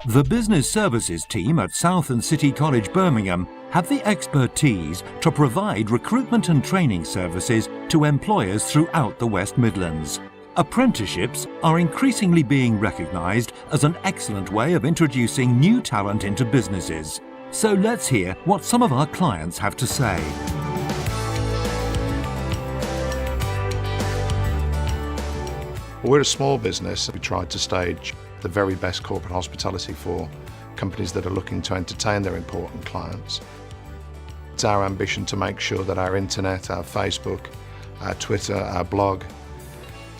The Business Services team at South and City College Birmingham have the expertise to provide recruitment and training services to employers throughout the West Midlands. Apprenticeships are increasingly being recognised as an excellent way of introducing new talent into businesses. So let's hear what some of our clients have to say. We're a small business. We tried to stage the very best corporate hospitality for companies that are looking to entertain their important clients. It's our ambition to make sure that our internet, our Facebook, our Twitter, our blog,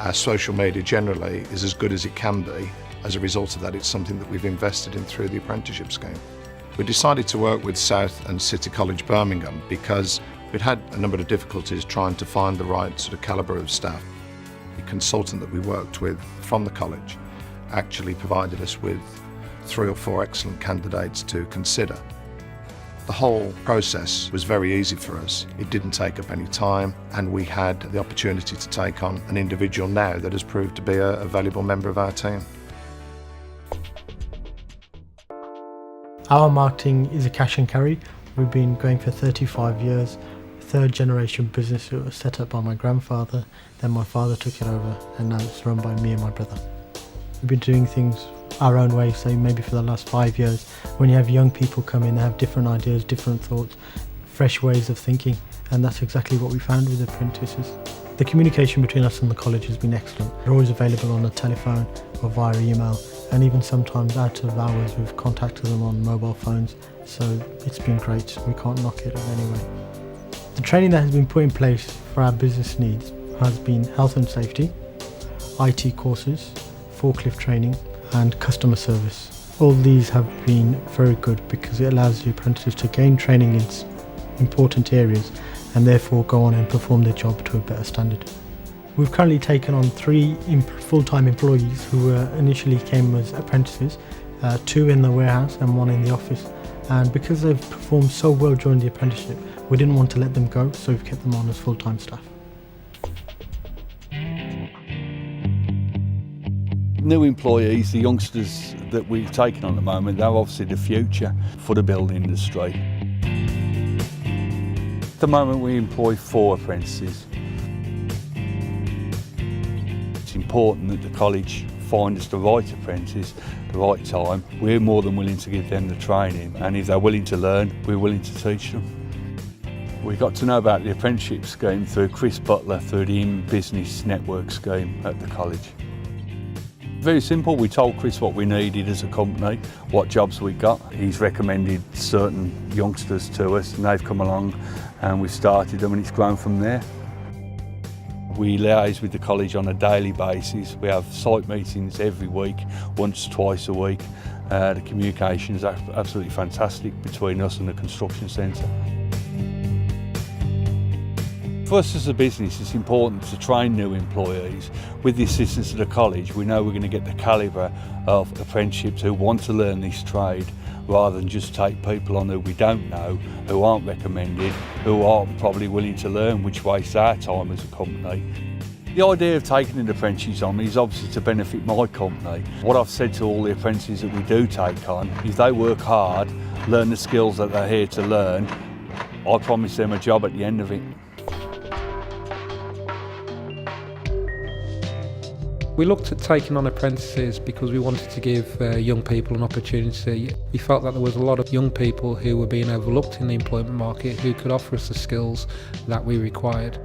our social media generally is as good as it can be. As a result of that, it's something that we've invested in through the apprenticeship scheme. We decided to work with South and City College Birmingham because we'd had a number of difficulties trying to find the right sort of calibre of staff. The consultant that we worked with from the college actually provided us with 3 or 4 excellent candidates to consider. The whole process was very easy for us. It didn't take up any time, and we had the opportunity to take on an individual now that has proved to be a valuable member of our team. Our marketing is a cash and carry. We've been going for 35 years. Third generation business. It was set up by my grandfather, then my father took it over, and now it's run by me and my brother. We've been doing things our own way, so maybe for the last 5 years. When you have young people come in, they have different ideas, different thoughts, fresh ways of thinking, and that's exactly what we found with apprentices. The communication between us and the college has been excellent. They're always available on the telephone or via email, and even sometimes out of hours we've contacted them on mobile phones, so it's been great. We can't knock it in any way. The training that has been put in place for our business needs has been health and safety, IT courses, forklift training and customer service. All these have been very good because it allows the apprentices to gain training in important areas and therefore go on and perform their job to a better standard. We've currently taken on 3 full-time employees who initially came as apprentices, 2 in the warehouse and 1 in the office. And because they've performed so well during the apprenticeship, we didn't want to let them go, so we've kept them on as full-time staff. New employees, the youngsters that we've taken on at the moment, they're obviously the future for the building industry. At the moment we employ 4 apprentices. It's important that the college find us the right apprentice, the right time. We're more than willing to give them the training, and if they're willing to learn, we're willing to teach them. We got to know about the apprenticeship scheme through Chris Butler, through the In-Business Network scheme at the college. Very simple, we told Chris what we needed as a company, what jobs we got. He's recommended certain youngsters to us and they've come along and we started them and it's grown from there. We liaise with the college on a daily basis. We have site meetings every week, once, twice a week. The communication is absolutely fantastic between us and the construction centre. For us as a business, it's important to train new employees. With the assistance of the college, we know we're going to get the calibre of apprenticeships who want to learn this trade, rather than just take people on who we don't know, who aren't recommended, who aren't probably willing to learn, which wastes our time as a company. The idea of taking an apprentice on is obviously to benefit my company. What I've said to all the apprentices that we do take on, if they work hard, learn the skills that they're here to learn, I promise them a job at the end of it. We looked at taking on apprentices because we wanted to give young people an opportunity. We felt that there was a lot of young people who were being overlooked in the employment market who could offer us the skills that we required.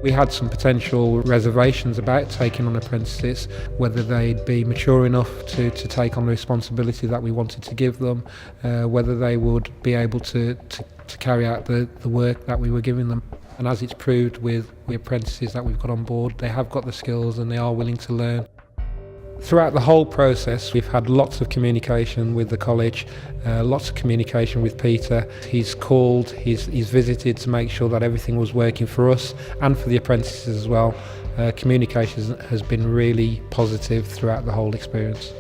We had some potential reservations about taking on apprentices, whether they'd be mature enough to take on the responsibility that we wanted to give them, whether they would be able to carry out the work that we were giving them. And as it's proved with the apprentices that we've got on board, they have got the skills and they are willing to learn. Throughout the whole process, we've had lots of communication with the college, lots of communication with Peter. He's called, he's visited to make sure that everything was working for us and for the apprentices as well. Communication has been really positive throughout the whole experience.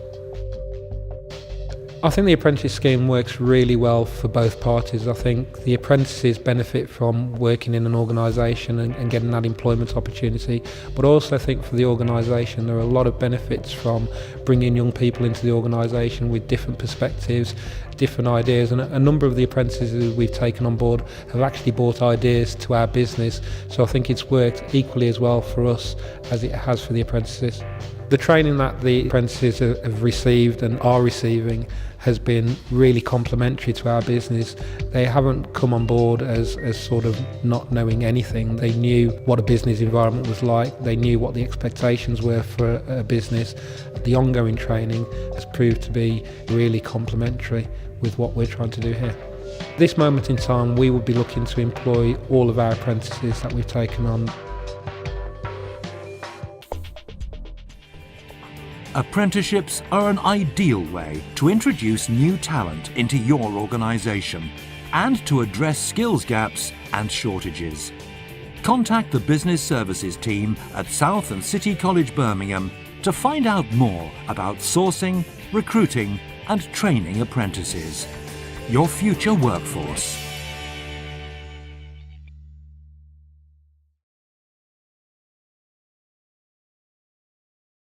I think the apprentice scheme works really well for both parties. I think the apprentices benefit from working in an organisation and getting that employment opportunity, but also I think for the organisation there are a lot of benefits from bringing young people into the organisation with different perspectives, different ideas, and a number of the apprentices we've taken on board have actually brought ideas to our business, so I think it's worked equally as well for us as it has for the apprentices. The training that the apprentices have received and are receiving has been really complementary to our business. They haven't come on board as sort of not knowing anything. They knew what a business environment was like. They knew what the expectations were for a business. The ongoing training has proved to be really complementary with what we're trying to do here. At this moment in time, we would be looking to employ all of our apprentices that we've taken on. Apprenticeships are an ideal way to introduce new talent into your organisation and to address skills gaps and shortages. Contact the Business Services team at South and City College Birmingham to find out more about sourcing, recruiting and training apprentices. Your future workforce.